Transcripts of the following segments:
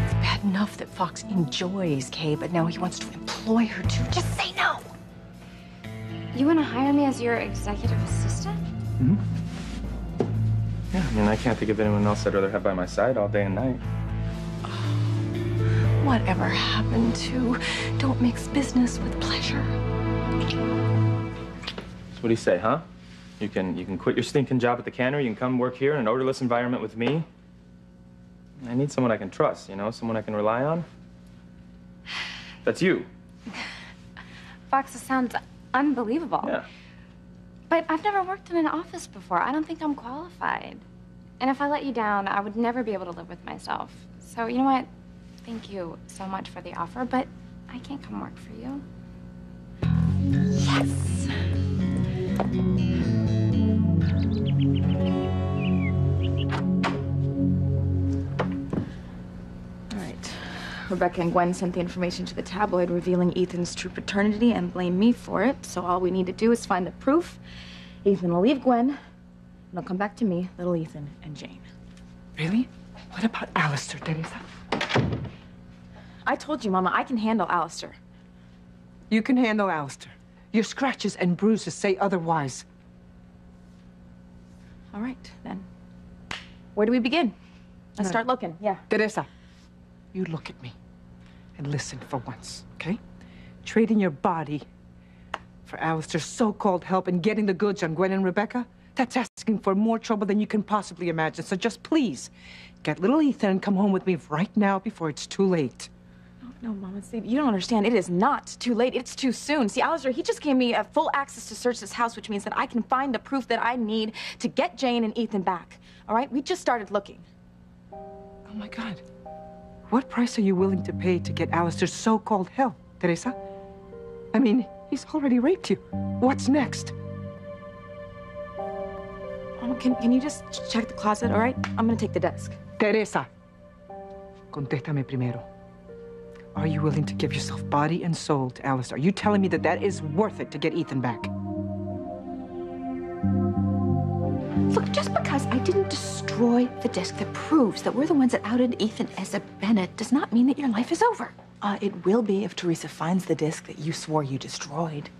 It's bad enough that Fox enjoys Kay, but now he wants to employ her to. Just say no! You want to hire me as your executive assistant? Mm-hmm. Yeah, I mean, I can't think of anyone else I'd rather have by my side all day and night. Whatever happened to don't mix business with pleasure? So what do you say, huh? You can quit your stinking job at the cannery, you can come work here in an odorless environment with me. I need someone I can trust, you know, someone I can rely on. That's you. Fox, this sounds unbelievable. Yeah. But I've never worked in an office before. I don't think I'm qualified. And if I let you down, I would never be able to live with myself. So, you know what? Thank you so much for the offer, but I can't come work for you. Yes! All right. Rebecca and Gwen sent the information to the tabloid revealing Ethan's true paternity and blame me for it. So all we need to do is find the proof. Ethan will leave Gwen, and he'll come back to me, little Ethan, and Jane. Really? What about Alistair, Teresa? I told you, Mama, I can handle Alistair. You can handle Alistair. Your scratches and bruises say otherwise. All right, then. Where do we begin? Let's start looking, yeah. Teresa, you look at me and listen for once, okay? Trading your body for Alistair's so-called help in getting the goods on Gwen and Rebecca, that's asking for more trouble than you can possibly imagine. So just please, get little Ethan and come home with me right now before it's too late. No, Mama, see, you don't understand. It is not too late. It's too soon. See, Alistair, he just gave me full access to search this house, which means that I can find the proof that I need to get Jane and Ethan back. All right? We just started looking. Oh, my God. What price are you willing to pay to get Alistair's so-called help, Teresa? I mean, he's already raped you. What's next? Mama, can you just check the closet, all right? I'm gonna take the desk. Teresa, contéstame primero. Are you willing to give yourself body and soul to Alistair? Are you telling me that that is worth it to get Ethan back? Look, just because I didn't destroy the disc that proves that we're the ones that outed Ethan as a Bennett does not mean that your life is over. It will be if Teresa finds the disc that you swore you destroyed.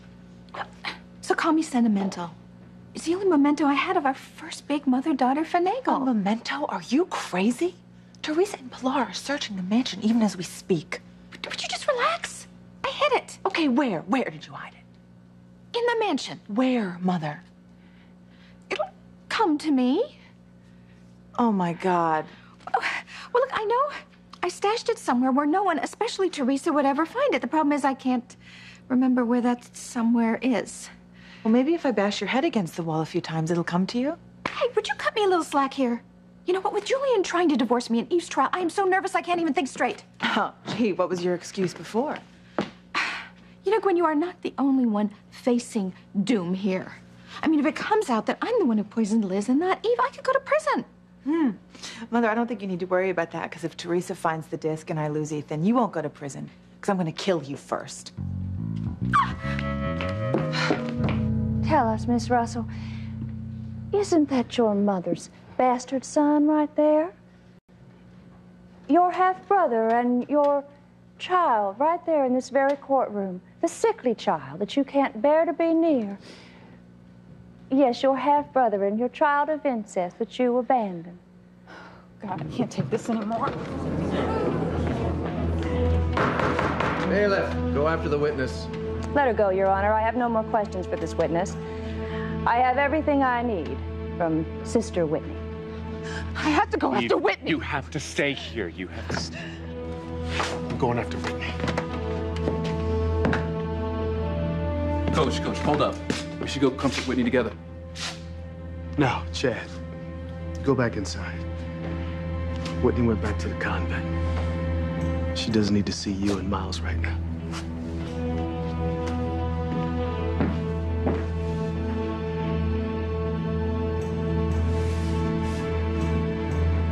So call me sentimental. It's the only memento I had of our first big mother-daughter finagle. A memento? Are you crazy? Teresa and Pilar are searching the mansion even as we speak. Would you just relax? I hid it. Okay, where? Where did you hide it? In the mansion. Where, Mother? It'll come to me. Oh, my God. Oh, well, look, I know I stashed it somewhere where no one, especially Teresa, would ever find it. The problem is I can't remember where that somewhere is. Well, maybe if I bash your head against the wall a few times, it'll come to you. Hey, would you cut me a little slack here? You know what, with Julian trying to divorce me in Eve's trial, I am so nervous I can't even think straight. Oh, gee, what was your excuse before? You know, Gwen, you are not the only one facing doom here. I mean, if it comes out that I'm the one who poisoned Liz and not Eve, I could go to prison. Mother, I don't think you need to worry about that, because if Teresa finds the disc and I lose Ethan, you won't go to prison, because I'm going to kill you first. Tell us, Miss Russell, isn't that your mother's bastard son right there? Your half-brother and your child right there in this very courtroom. The sickly child that you can't bear to be near. Yes, your half-brother and your child of incest that you abandoned. God, I can't take this anymore. Bailiff, go after the witness. Let her go, Your Honor. I have no more questions for this witness. I have everything I need from Sister Whitney. I have to go after Whitney. You have to stay here. You have to stay. I'm going after Whitney. Coach, hold up. We should go comfort Whitney together. No, Chad. Go back inside. Whitney went back to the convent. She doesn't need to see you and Miles right now.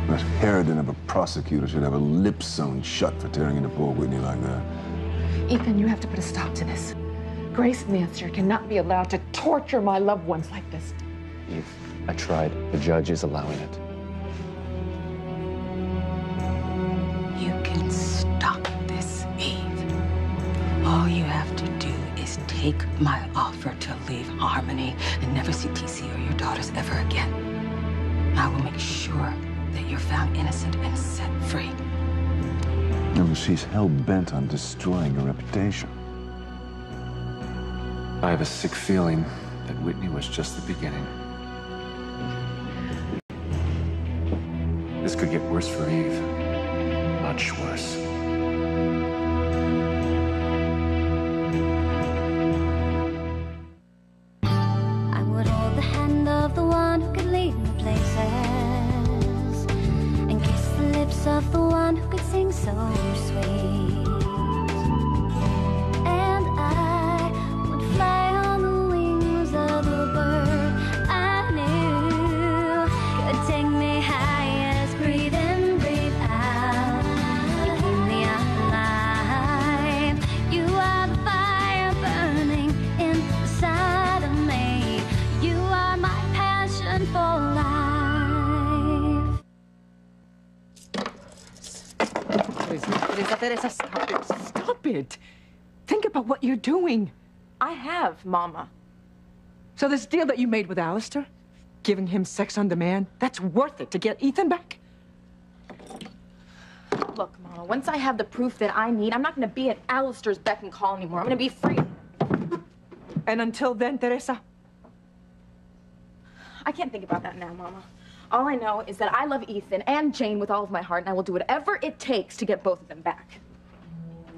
That harridan of a prosecutor should have her lips sewn shut for tearing into poor Whitney like that. Ethan, you have to put a stop to this. Grace and the officer cannot be allowed to torture my loved ones like this. Eve, I tried. The judge is allowing it. take my offer to leave Harmony and never see TC or your daughters ever again, I will make sure that you're found innocent and set free. No, she's hell-bent on destroying your reputation. I have a sick feeling that Whitney was just the beginning. This could get worse for Eve. Much worse. I would hold the hand of the one who could lead me places and kiss the lips of the one who could sing so sweet. And I would fly on the wings of the bird I knew could take me highest. Breathe in, breathe out, you keep me alive. You are the fire burning inside of me. You are my passion for life. Teresa, stop it. Stop it. Think about what you're doing. I have, Mama. So this deal that you made with Alistair, giving him sex on demand, that's worth it to get Ethan back? Look, Mama, once I have the proof that I need, I'm not going to be at Alistair's beck and call anymore. I'm going to be free. And until then, Teresa? I can't think about that now, Mama. All I know is that I love Ethan and Jane with all of my heart, and I will do whatever it takes to get both of them back.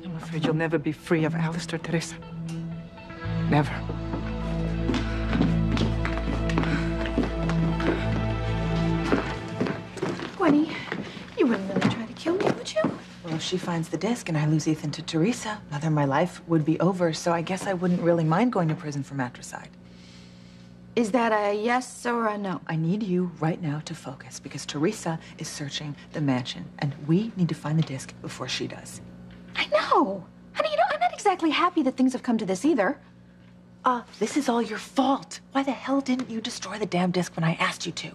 I'm afraid you'll never be free of Alistair, Teresa. Never. Gwenny, you wouldn't really try to kill me, would you? Well, if she finds the disc and I lose Ethan to Teresa, Mother, my life would be over, so I guess I wouldn't really mind going to prison for matricide. Is that a yes or a no? I need you right now to focus because Teresa is searching the mansion, and we need to find the disc before she does. I know. Honey, I'm not exactly happy that things have come to this either. This is all your fault. Why the hell didn't you destroy the damn disc when I asked you to?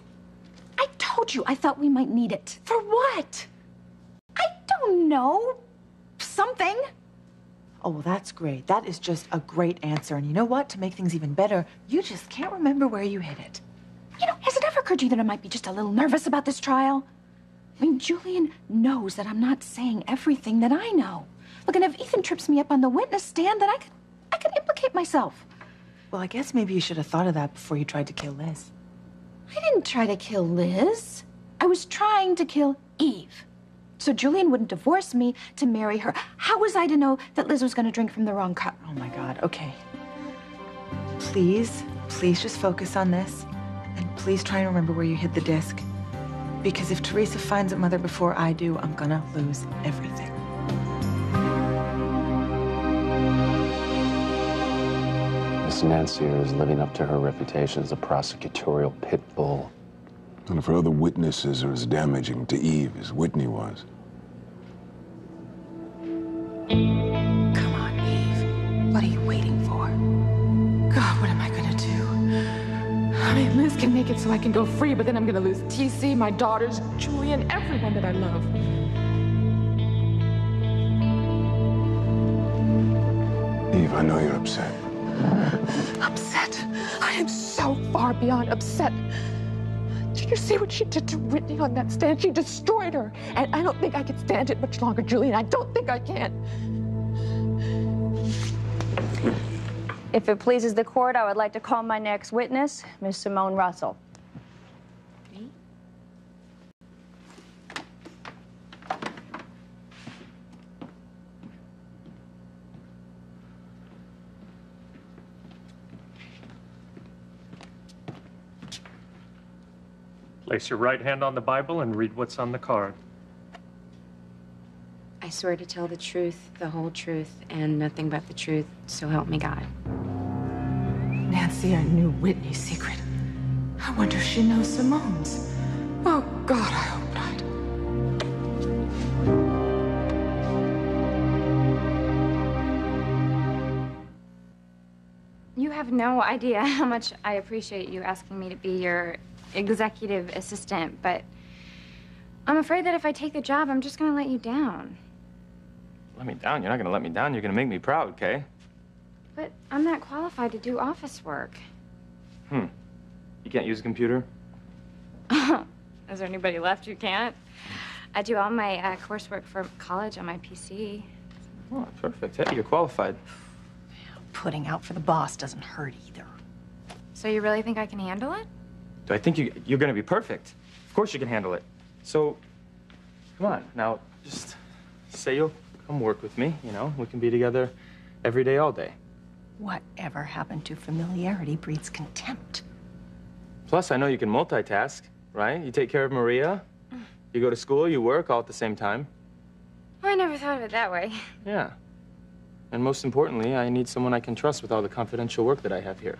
I told you I thought we might need it. For what? I don't know. Something. Oh, well, that's great. That is just a great answer. And you know what? To make things even better, you just can't remember where you hid it. Has it ever occurred to you that I might be just a little nervous about this trial? I mean, Julian knows that I'm not saying everything that I know. Look, and if Ethan trips me up on the witness stand, then I could implicate myself. Well, I guess maybe you should have thought of that before you tried to kill Liz. I didn't try to kill Liz. I was trying to kill Eve. So Julian wouldn't divorce me to marry her. How was I to know that Liz was going to drink from the wrong cup? Oh, my God. Okay. Please just focus on this. And please try and remember where you hid the disc. Because if Teresa finds it, Mother, before I do, I'm gonna lose everything. Miss Nancy is living up to her reputation as a prosecutorial pit bull. And if her other witnesses are as damaging to Eve as Whitney was. Come on, Eve. What are you waiting for? God, what am I gonna do? I mean, Liz can make it so I can go free, but then I'm gonna lose TC, my daughters, Julian, everyone that I love. Eve, I know you're upset. Upset? I am so far beyond upset. Did you see what she did to Whitney on that stand? She destroyed her. And I don't think I can stand it much longer, Julian. I don't think I can. If it pleases the court, I would like to call my next witness, Miss Simone Russell. Me? Place your right hand on the Bible and read what's on the card. I swear to tell the truth, the whole truth, and nothing but the truth, so help me God. Nancy, I knew Whitney's secret. I wonder if she knows Simone's. Oh, God, I hope not. You have no idea how much I appreciate you asking me to be your executive assistant, but I'm afraid that if I take the job, I'm just gonna let you down. Let me down? You're not gonna let me down. You're gonna make me proud, Kay. But I'm not qualified to do office work. You can't use a computer? Is there anybody left who can't? I do all my coursework for college on my PC. Oh, perfect. Hey, you're qualified. Putting out for the boss doesn't hurt either. So you really think I can handle it? Do I think you're gonna be perfect? Of course you can handle it. So, come on, now, just say you'll come work with me, you know? We can be together every day, all day. Whatever happened to familiarity breeds contempt. Plus, I know you can multitask, right? You take care of Maria, you go to school, you work all at the same time. Oh, I never thought of it that way. Yeah. And most importantly, I need someone I can trust with all the confidential work that I have here.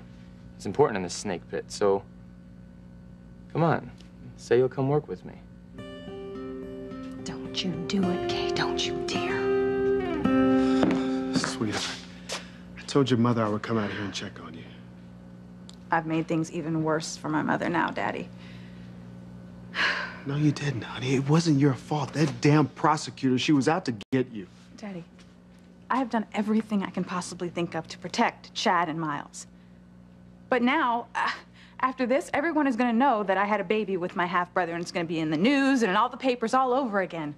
It's important in this snake pit, so come on, say you'll come work with me. Don't you do it, Kay. Don't you dare. Sweetheart, I told your mother I would come out here and check on you. I've made things even worse for my mother now, Daddy. No, you didn't, honey. It wasn't your fault. That damn prosecutor, she was out to get you. Daddy, I have done everything I can possibly think of to protect Chad and Miles. But now, after this, everyone is going to know that I had a baby with my half-brother, and it's going to be in the news and in all the papers all over again.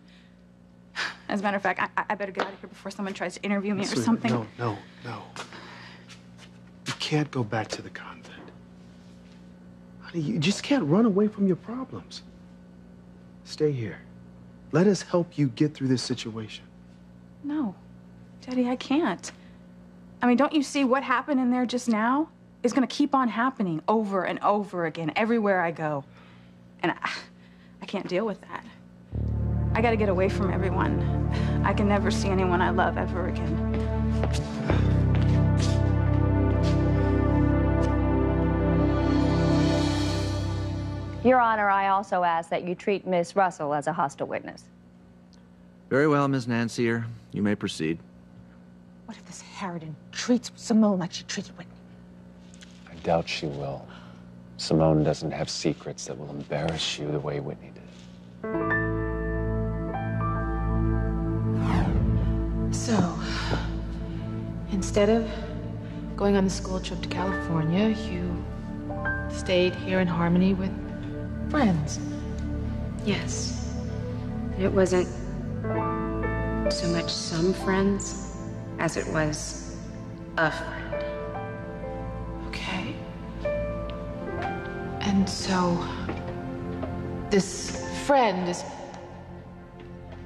As a matter of fact, I better get out of here before someone tries to interview me or something. No. You can't go back to the convent. Honey, you just can't run away from your problems. Stay here. Let us help you get through this situation. No, Daddy, I can't. I mean, don't you see what happened in there just now is going to keep on happening over and over again everywhere I go. And I can't deal with that. I got to get away from everyone. I can never see anyone I love ever again. Your Honor, I also ask that you treat Miss Russell as a hostile witness. Very well, Ms. Nancier. You may proceed. What if this Harridan treats Simone like she treated Whitney? I doubt she will. Simone doesn't have secrets that will embarrass you the way Whitney did. So, instead of going on the school trip to California, you stayed here in Harmony with friends. Yes. It wasn't so much some friends as it was a friend. Okay. And so, this friend is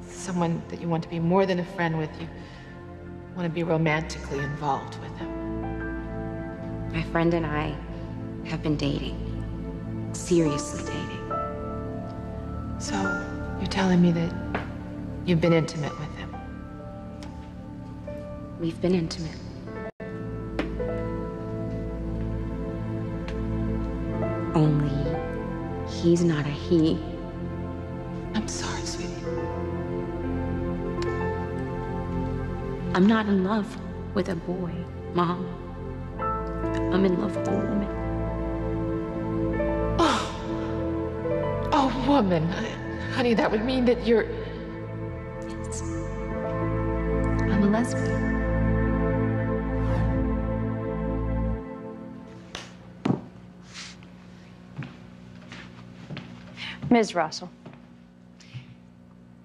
someone that you want to be more than a friend with. You want to be romantically involved with him. My friend and I have been dating. Seriously dating. So, you're telling me that you've been intimate with him? We've been intimate. Only he's not a he. I'm sorry, sweetie. I'm not in love with a boy, Mom. I'm in love with a woman. Oh, woman. Honey, that would mean that you're... Yes. I'm a lesbian. Ms. Russell,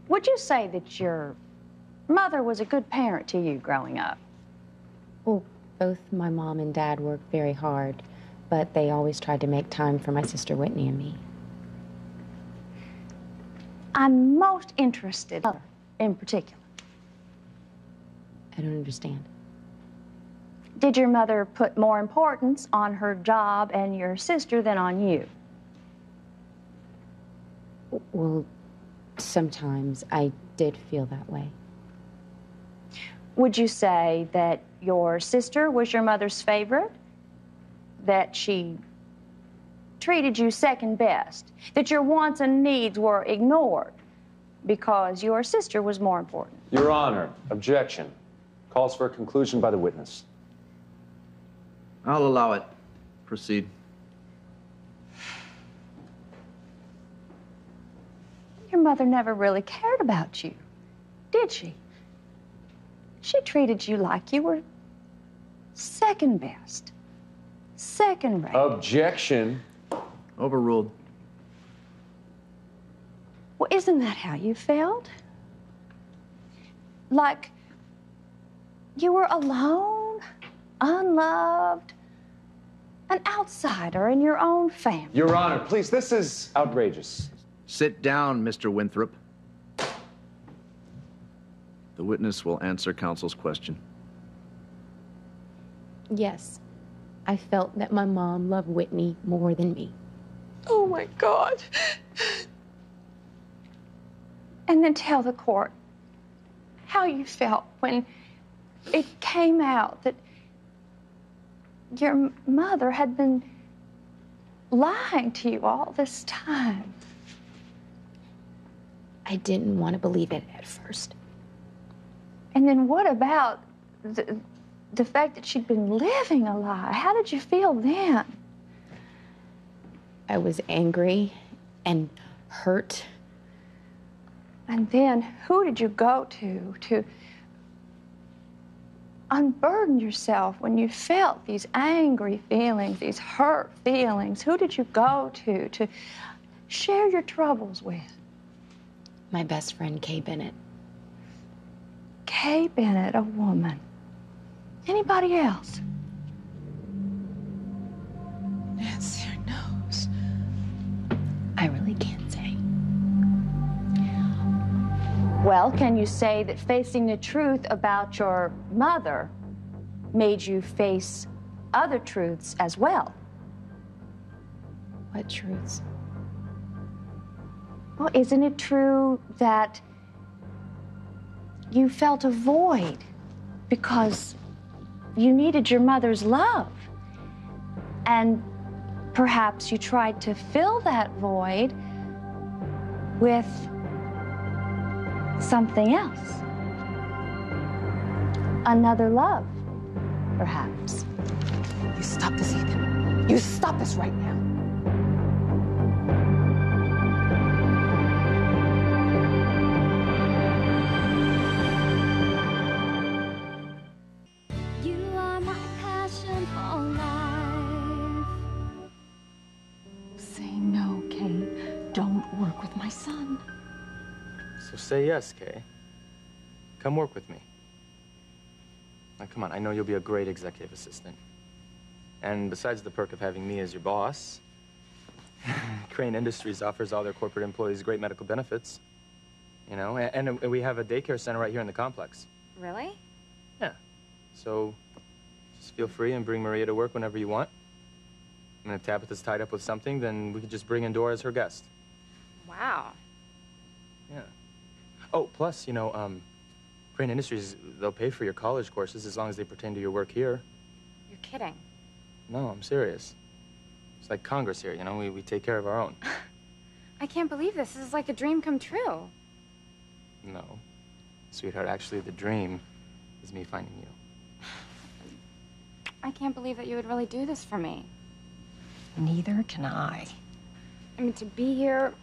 would you say that your mother was a good parent to you growing up? Well, both my mom and dad worked very hard, but they always tried to make time for my sister Whitney and me. I'm most interested in particular. I don't understand. Did your mother put more importance on her job and your sister than on you? Well, sometimes I did feel that way. Would you say that your sister was your mother's favorite? That she treated you second best? That your wants and needs were ignored because your sister was more important? Your Honor, objection. Calls for a conclusion by the witness. I'll allow it. Proceed. Your mother never really cared about you, did she? She treated you like you were Second best. Second rate. Objection. Overruled. Well, isn't that how you felt? Like you were alone, unloved, an outsider in your own family. Your Honor, please, this is outrageous. Sit down, Mr. Winthrop. The witness will answer counsel's question. Yes, I felt that my mom loved Whitney more than me. Oh, my God. And then tell the court how you felt when it came out that your mother had been lying to you all this time. I didn't want to believe it at first. And then what about the fact that she'd been living a lie? How did you feel then? I was angry and hurt. And then who did you go to unburden yourself when you felt these angry feelings, these hurt feelings? Who did you go to share your troubles with? My best friend, Kay Bennett. Kay Bennett, a woman. Anybody else? Nancy knows. I really can't say. Well, can you say that facing the truth about your mother made you face other truths as well? What truths? Well, isn't it true that you felt a void because you needed your mother's love? And perhaps you tried to fill that void with something else. Another love, perhaps. You stop this, Ethan. You stop this right now. You are my passion for life. Say no, Kay. Don't work with my son. So say yes, Kay. Come work with me. Now, come on, I know you'll be a great executive assistant. And besides the perk of having me as your boss, Crane Industries offers all their corporate employees great medical benefits. You know, and we have a daycare center right here in the complex. Really? Yeah. So just feel free and bring Maria to work whenever you want. And if Tabitha's tied up with something, then we can just bring in Dora as her guest. Wow. Yeah. Oh, plus, you know, Crane Industries, they'll pay for your college courses as long as they pertain to your work here. You're kidding. No, I'm serious. It's like Congress here, you know, we take care of our own. I can't believe this. This is like a dream come true. No. Sweetheart, actually, the dream is me finding you. I can't believe that you would really do this for me. Neither can I. I mean, to be here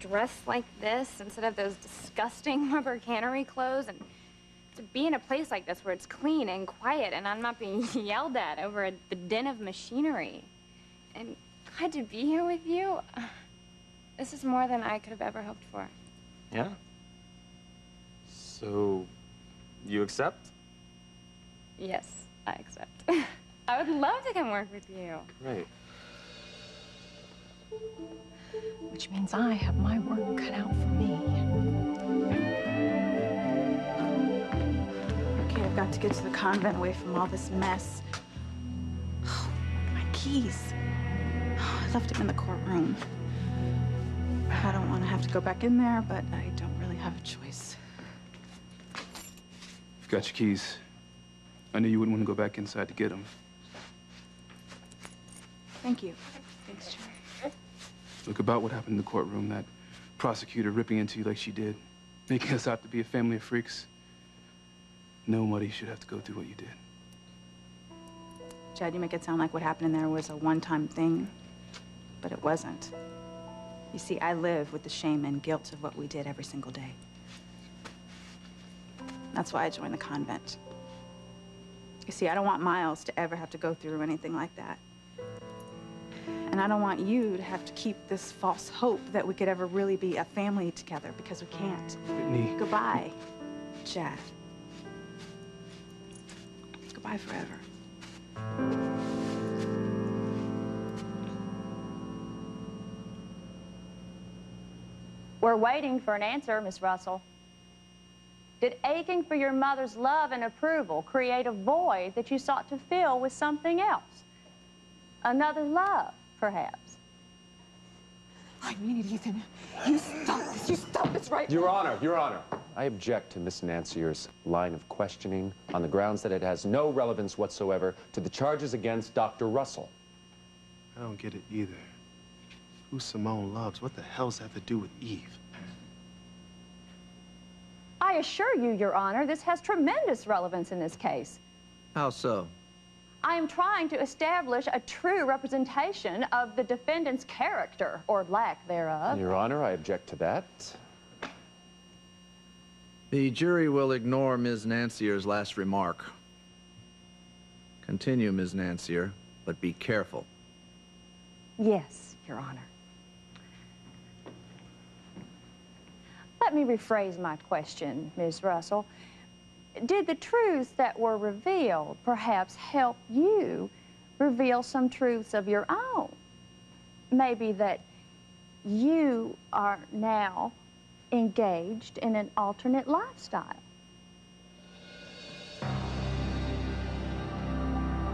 dressed like this instead of those disgusting rubber cannery clothes, and to be in a place like this where it's clean and quiet and I'm not being yelled at over the din of machinery. And God, to be here with you, this is more than I could have ever hoped for. Yeah? So, you accept? Yes, I accept. I would love to come work with you. Great. Which means I have my work cut out for me. Okay, I've got to get to the convent away from all this mess. Oh, my keys. Oh, I left them in the courtroom. I don't want to have to go back in there, but I don't really have a choice. You've got your keys. I knew you wouldn't want to go back inside to get them. Thank you. Thanks, Joe. Look, about what happened in the courtroom, that prosecutor ripping into you like she did, making us out to be a family of freaks. Nobody should have to go through what you did. Chad, you make it sound like what happened in there was a one-time thing, but it wasn't. You see, I live with the shame and guilt of what we did every single day. That's why I joined the convent. You see, I don't want Miles to ever have to go through anything like that. And I don't want you to have to keep this false hope that we could ever really be a family together, because we can't. Whitney. Goodbye, Chad. Goodbye forever. We're waiting for an answer, Miss Russell. Did aching for your mother's love and approval create a void that you sought to fill with something else? Another love, perhaps? I mean it, Ethan. You stop this. You stop this right Your Honor, Your Honor. I object to Miss Nancier's line of questioning on the grounds that it has no relevance whatsoever to the charges against Dr. Russell. I don't get it either. Who Simone loves? What the hell's that to do with Eve? I assure you, Your Honor, this has tremendous relevance in this case. How so? I am trying to establish a true representation of the defendant's character, or lack thereof. Your Honor, I object to that. The jury will ignore Ms. Nancier's last remark. Continue, Ms. Nancier, but be careful. Yes, Your Honor. Let me rephrase my question, Ms. Russell. Did the truths that were revealed perhaps help you reveal some truths of your own? Maybe that you are now engaged in an alternate lifestyle.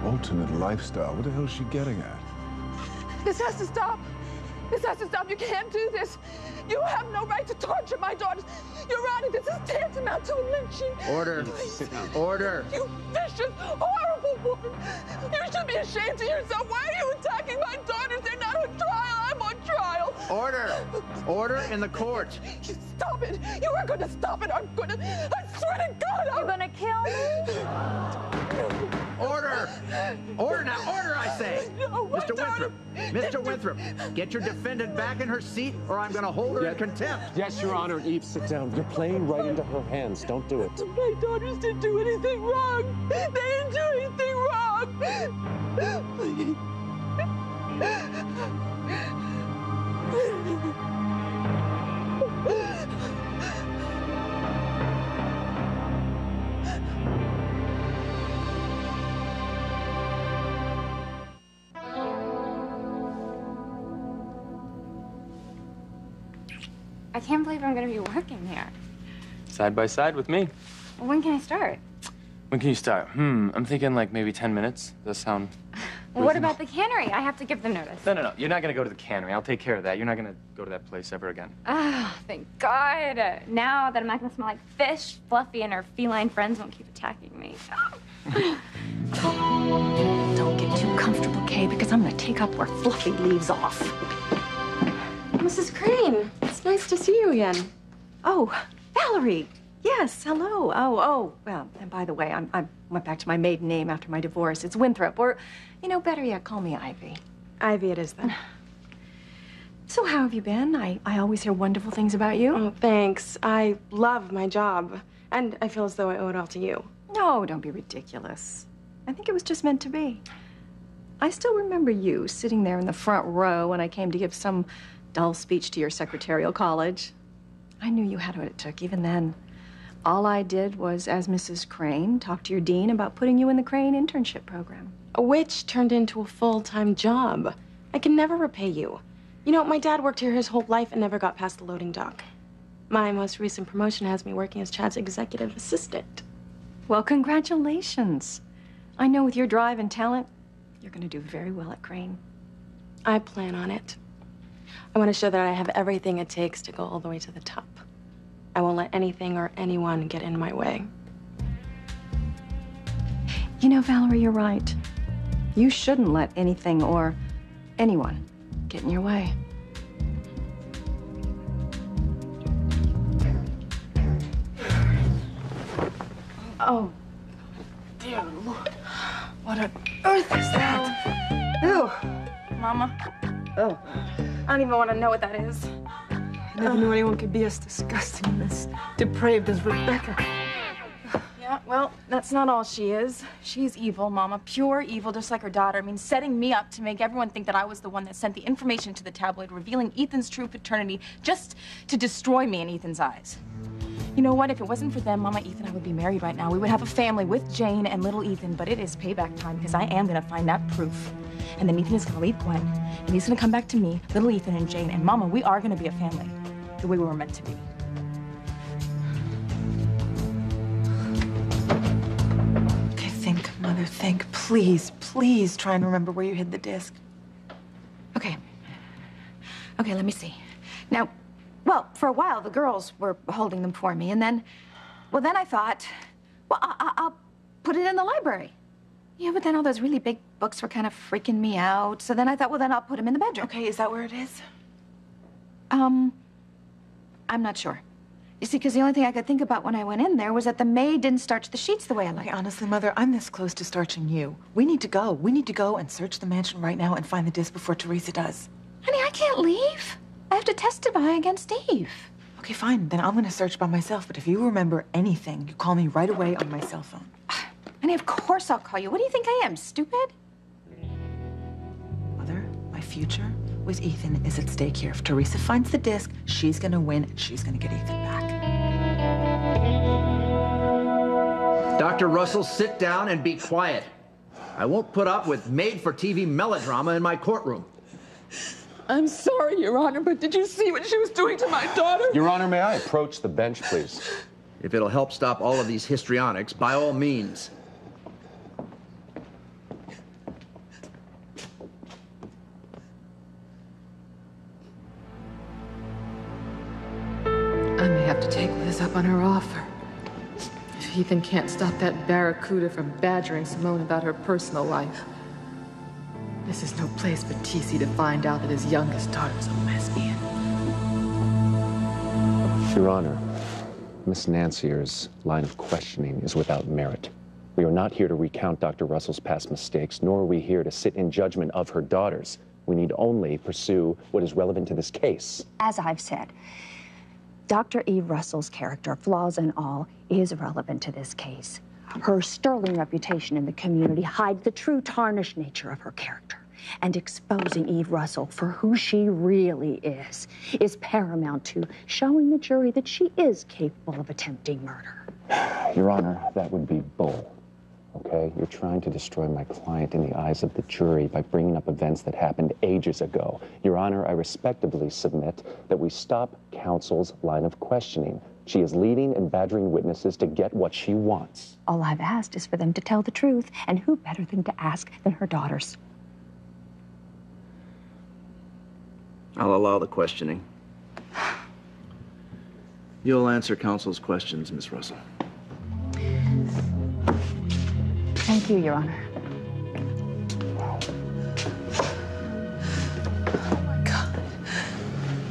Alternate lifestyle? What the hell is she getting at? This has to stop. This has to stop. You can't do this. You have no right to torture my daughters. Your Honor, this is tantamount to a lynching. Order. Order. You vicious, horrible woman. You should be ashamed of yourself. Why are you attacking my daughters? They're not on trial. I'm on trial. Order. Order in the court. Stop it. You are going to stop it. I swear to God. You're going to kill me? Order! Order now! Order, I say! No, Mr. Winthrop! Mr. Winthrop! Get your defendant back in her seat, or I'm going to hold her in contempt. Yes, Your Honor. Eve, sit down. You're playing right into her hands. Don't do it. My daughters didn't do anything wrong. They didn't do anything wrong. I can't believe I'm going to be working here. Side by side with me. Well, when can I start? When can you start? I'm thinking like maybe 10 minutes. Does that sound Well, what about the cannery? I have to give them notice. No. You're not going to go to the cannery. I'll take care of that. You're not going to go to that place ever again. Oh, thank God. Now that I'm not going to smell like fish, Fluffy and her feline friends won't keep attacking me. Don't get too comfortable, Kay, because I'm going to take up where Fluffy leaves off. Mrs. Crane, it's nice to see you again. Oh, Valerie. Yes, hello. Oh, well, and by the way, I went back to my maiden name after my divorce. It's Winthrop, or, better yet, call me Ivy. Ivy it is, then. So how have you been? I always hear wonderful things about you. Oh, thanks. I love my job, and I feel as though I owe it all to you. No, don't be ridiculous. I think it was just meant to be. I still remember you sitting there in the front row when I came to give some dull speech to your secretarial college. I knew you had what it took even then. All I did was, as Mrs. Crane, talk to your dean about putting you in the Crane internship program. Which turned into a full-time job. I can never repay you. You know, my dad worked here his whole life and never got past the loading dock. My most recent promotion has me working as Chad's executive assistant. Well, congratulations. I know with your drive and talent, you're going to do very well at Crane. I plan on it. I want to show that I have everything it takes to go all the way to the top. I won't let anything or anyone get in my way. You know, Valerie, you're right. You shouldn't let anything or anyone get in your way. Oh, dear Lord. What on earth is that? Ew. Mama. Oh. I don't even want to know what that is. I never knew anyone could be as disgusting and as depraved as Rebecca. Yeah. Well, that's not all she is. She's evil, Mama. Pure evil, just like her daughter. I mean, setting me up to make everyone think that I was the one that sent the information to the tabloid revealing Ethan's true paternity just to destroy me in Ethan's eyes. You know what? If it wasn't for them, Mama, Ethan and I would be married right now. We would have a family with Jane and little Ethan, but it is payback time because I am going to find that proof. And then Ethan is going to leave Gwen, and he's going to come back to me, little Ethan and Jane, and Mama, we are going to be a family the way we were meant to be. Think, Mother, think. Please, please try and remember where you hid the disc. Okay. Okay, let me see. Now, well, for a while, the girls were holding them for me, and then I thought, well, I'll put it in the library. Yeah, but then all those really big books were kind of freaking me out, so then I thought, well, then I'll put them in the bedroom. Okay, is that where it is? I'm not sure. You see, because the only thing I could think about when I went in there was that the maid didn't starch the sheets the way I liked. Okay, honestly, Mother, I'm this close to starching you. We need to go. We need to go and search the mansion right now and find the disc before Teresa does. Honey, I can't leave. I have to testify against Eve. Okay, fine. Then I'm gonna search by myself. But if you remember anything, you call me right away on my cell phone. Honey, of course I'll call you. What do you think I am, stupid? Mother, my future with Ethan is at stake here. If Teresa finds the disc, she's gonna win and she's gonna get Ethan back. Dr. Russell, sit down and be quiet. I won't put up with made-for-TV melodrama in my courtroom. I'm sorry, Your Honor, but did you see what she was doing to my daughter? Your Honor, may I approach the bench, please? If it'll help stop all of these histrionics, by all means. I may have to take Liz up on her offer. If Ethan can't stop that barracuda from badgering Simone about her personal life, this is no place for TC to find out that his youngest daughter's a lesbian. Your Honor, Miss Nancier's line of questioning is without merit. We are not here to recount Dr. Russell's past mistakes, nor are we here to sit in judgment of her daughters. We need only pursue what is relevant to this case. As I've said, Dr. Eve Russell's character, flaws and all, is relevant to this case. Her sterling reputation in the community hides the true tarnished nature of her character. And exposing Eve Russell for who she really is paramount to showing the jury that she is capable of attempting murder. Your Honor, that would be bull, okay? You're trying to destroy my client in the eyes of the jury by bringing up events that happened ages ago. Your Honor, I respectably submit that we stop counsel's line of questioning. She is leading and badgering witnesses to get what she wants. All I've asked is for them to tell the truth, and who better than to ask than her daughters? I'll allow the questioning. You'll answer counsel's questions, Miss Russell. Thank you, Your Honor. Oh my God.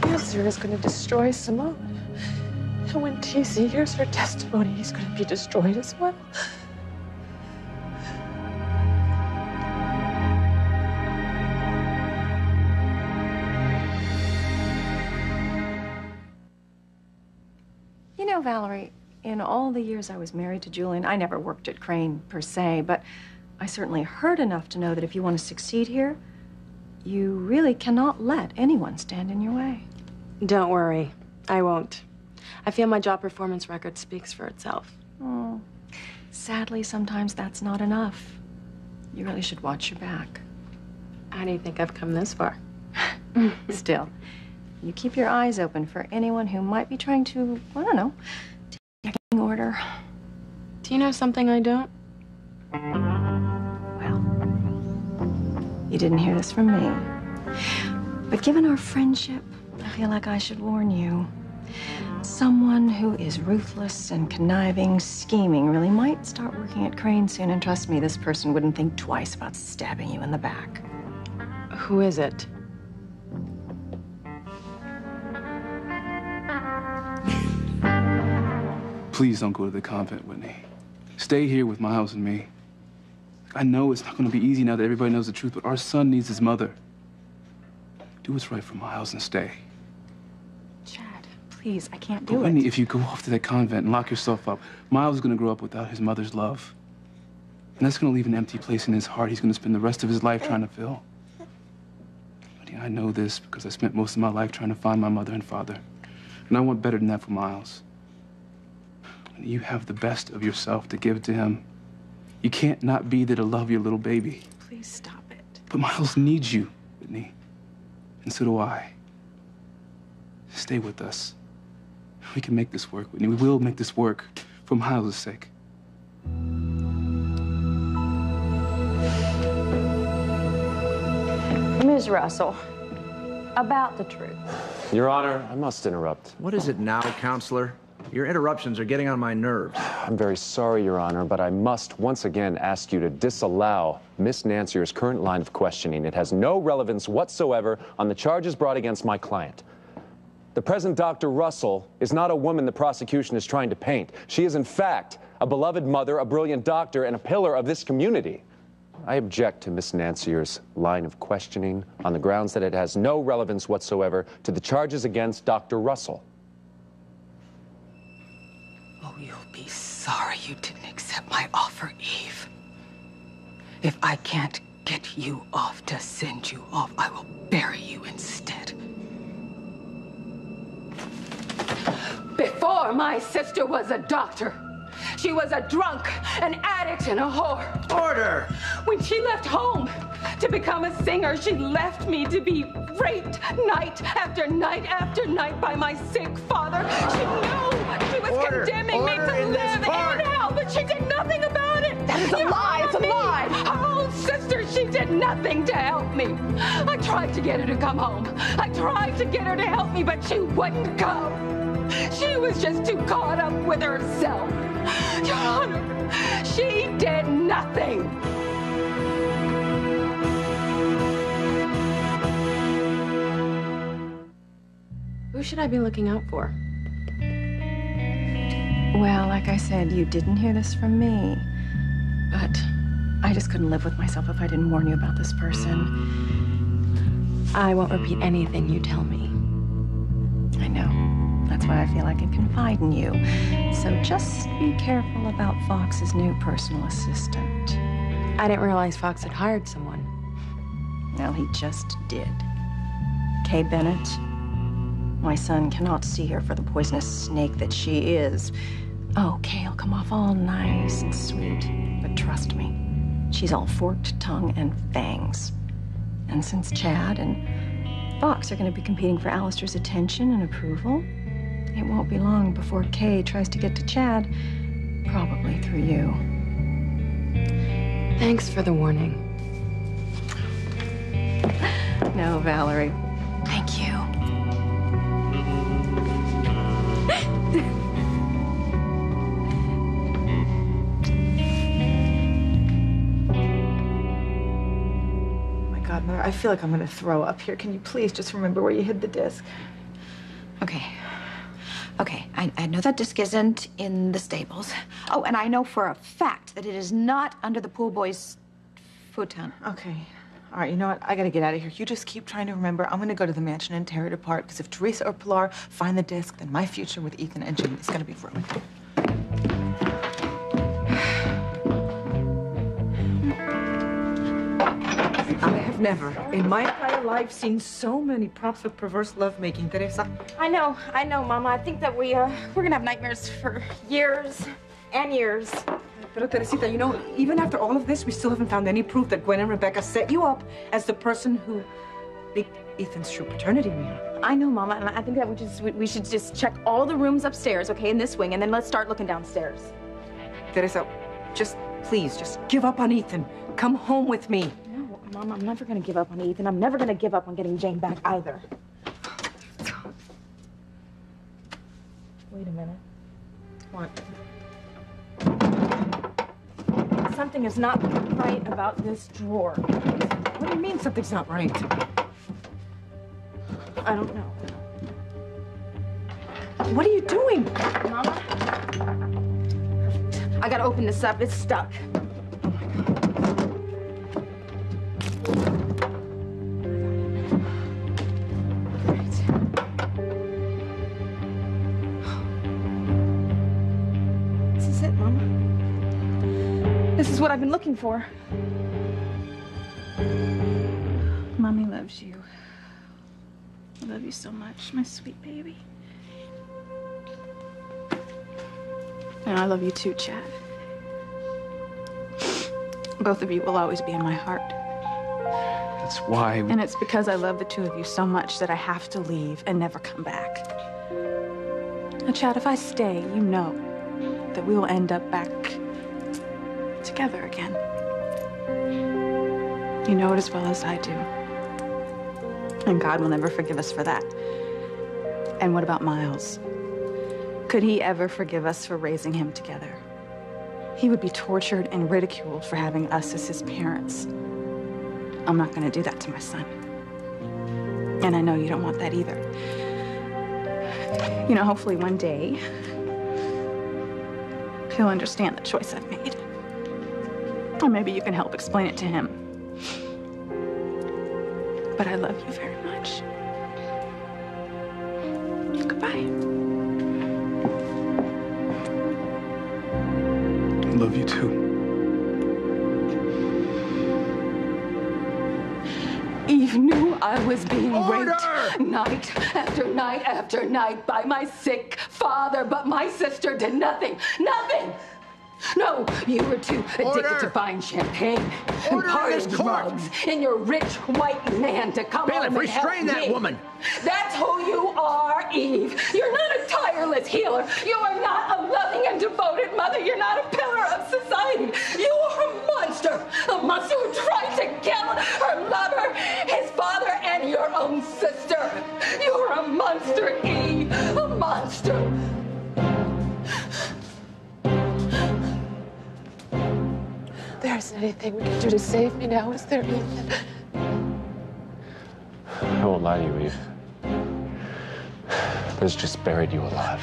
Nancy is going to destroy Simone. And when TC hears her testimony, he's going to be destroyed as well. You know, Valerie, in all the years I was married to Julian, I never worked at Crane per se, but I certainly heard enough to know that if you want to succeed here, you really cannot let anyone stand in your way. Don't worry, I won't. I feel my job performance record speaks for itself. Oh, sadly, sometimes that's not enough. You really should watch your back. How do you think I've come this far? Still, you keep your eyes open for anyone who might be trying to, I don't know, take your order. Do you know something I don't? Well, you didn't hear this from me. But given our friendship, I feel like I should warn you. Someone who is ruthless and conniving, scheming, really might start working at Crane soon, and trust me, this person wouldn't think twice about stabbing you in the back. Who is it? Please don't go to the convent, Whitney. Stay here with Miles and me. I know it's not going to be easy now that everybody knows the truth, but our son needs his mother. Do what's right for Miles and stay. Chad, Please, I can't But do Whitney, it. if you go off to that convent and lock yourself up, Miles is going to grow up without his mother's love. And that's going to leave an empty place in his heart he's going to spend the rest of his life trying to fill. Whitney, I know this because I spent most of my life trying to find my mother and father. And I want better than that for Miles. You have the best of yourself to give to him. You can't not be there to love your little baby. Please stop it. But Miles needs you, Whitney. And so do I. Stay with us. We can make this work, Whitney. We will make this work for Miles' sake. Ms. Russell, about the truth. Your Honor, I must interrupt. What is it now, Counselor? Your interruptions are getting on my nerves. I'm very sorry, Your Honor, but I must once again ask you to disallow Miss Nancier's current line of questioning. It has no relevance whatsoever on the charges brought against my client. The present Dr. Russell is not a woman the prosecution is trying to paint. She is, in fact, a beloved mother, a brilliant doctor, and a pillar of this community. I object to Miss Nancier's line of questioning on the grounds that it has no relevance whatsoever to the charges against Dr. Russell. Oh, you'll be sorry you didn't accept my offer, Eve. If I can't get you off to send you off, I will bury you instead. Before my sister was a doctor, she was a drunk, an addict, and a whore. Order! When she left home to become a singer, she left me to be raped night after night after night by my sick father. She knew she was condemning me to live in hell, but she did nothing about it. That is a lie. It's a lie. Her own sister, she did nothing to help me. I tried to get her to come home. I tried to get her to help me, but she wouldn't come. She was just too caught up with herself. Your Honor, she did nothing. Who should I be looking out for? Well, like I said, you didn't hear this from me. But I just couldn't live with myself if I didn't warn you about this person. I won't repeat anything you tell me. I know. That's why I feel I can confide in you. So just be careful about Fox's new personal assistant. I didn't realize Fox had hired someone. Well, he just did. Kay Bennett. My son cannot see her for the poisonous snake that she is. Oh, Kay'll come off all nice and sweet. But trust me, she's all forked tongue and fangs. And since Chad and Fox are going to be competing for Alistair's attention and approval, it won't be long before Kay tries to get to Chad, probably through you. Thanks for the warning. No, Valerie. Thank you. God, Mother, I feel like I'm gonna throw up here. Can you please just remember where you hid the disc? Okay. Okay, I know that disc isn't in the stables. Oh, and I know for a fact that it is not under the pool boy's futon. Okay. All right, you know what? I gotta get out of here. You just keep trying to remember. I'm gonna go to the mansion and tear it apart, because if Teresa or Pilar find the disc, then my future with Ethan and Jim is gonna be ruined. I have never, in my entire life, seen so many props of perverse lovemaking, Teresa. I know, Mama. I think that we're gonna have nightmares for years and years. Pero Teresita, you know, even after all of this, we still haven't found any proof that Gwen and Rebecca set you up as the person who leaked Ethan's true paternity name. I know, Mama, and I think that we should just check all the rooms upstairs, okay, in this wing, and then let's start looking downstairs. Teresa, please, just give up on Ethan. Come home with me. No, Mama, I'm never gonna give up on Ethan. I'm never gonna give up on getting Jane back either. Wait a minute. What? Something is not right about this drawer. What do you mean something's not right? I don't know. What are you doing? Mama? I gotta open this up. It's stuck. This is what I've been looking for. Mommy loves you. I love you so much, my sweet baby. And I love you too, Chad. Both of you will always be in my heart. That's why And it's because I love the two of you so much that I have to leave and never come back. Now, Chad, if I stay, you know that we will end up back together again. You know it as well as I do. And God will never forgive us for that. And what about Miles? Could he ever forgive us for raising him together? He would be tortured and ridiculed for having us as his parents. I'm not going to do that to my son. And I know you don't want that either. You know, hopefully one day, he'll understand the choice I've made. Or maybe you can help explain it to him. But I love you very much. Goodbye. I love you too. Eve knew I was being raped night after night after night by my sick father, but my sister did nothing. Nothing! No, you were too addicted to fine champagne and party drugs and your rich white man to come home and help restrain that me. woman. That's who you are, Eve. You're not a tireless healer. You are not a loving and devoted mother. You're not a pillar of society. You are a monster who tried to kill her lover, his father, and your own sister. You're a monster, Eve. A monster. There isn't anything we can do to save me now, is there, Ethan? I won't lie to you, Eve. Liz just buried you alive.